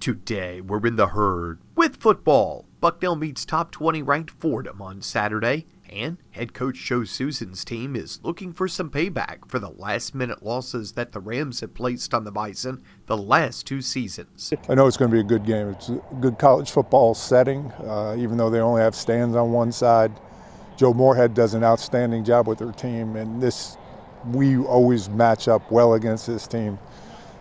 Today, we're in the herd with football. Bucknell meets top 20 ranked Fordham on Saturday, and head coach Joe Sousan's team is looking for some payback for the last-minute losses that the Rams have placed on the Bison the last two seasons. I know it's going to be a good game. It's a good college football setting, even though they only have stands on one side. Joe Moorhead does an outstanding job with their team, and we always match up well against this team.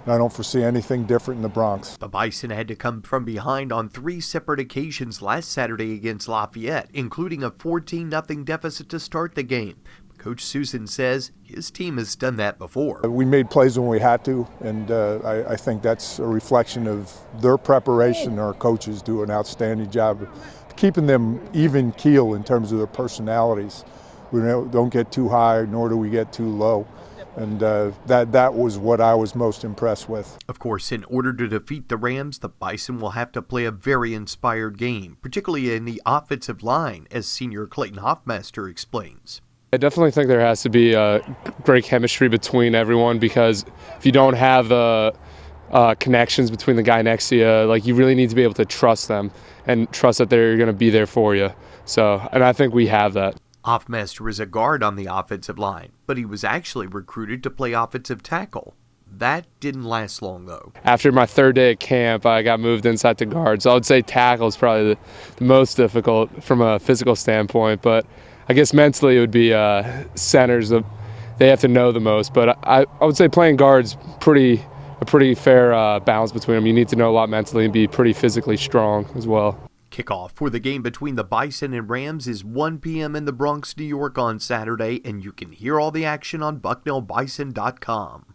I don't foresee anything different in the Bronx. The Bison had to come from behind on three separate occasions last Saturday against Lafayette, including a 14-0 deficit to start the game. Coach Sousan says his team has done that before. We made plays when we had to, and I think that's a reflection of their preparation. Our coaches do an outstanding job of keeping them even keel in terms of their personalities. We don't get too high, nor do we get too low. And that was what I was most impressed with. Of course, in order to defeat the Rams, the Bison will have to play a very inspired game, particularly in the offensive line, as senior Clayton Hoffmaster explains. I definitely think there has to be a great chemistry between everyone, because if you don't have the connections between the guy next to you, you really need to be able to trust them and trust that they're going to be there for you. And I think we have that. Hoffmaster is a guard on the offensive line, but he was actually recruited to play offensive tackle. That didn't last long, though. After my third day at camp, I got moved inside to guard, so I would say tackle is probably the most difficult from a physical standpoint, but I guess mentally it would be centers. They have to know the most, but I would say playing guard's a pretty fair balance between them. You need to know a lot mentally and be pretty physically strong as well. Kickoff for the game between the Bison and Rams is 1 p.m. in the Bronx, New York on Saturday, and you can hear all the action on BucknellBison.com.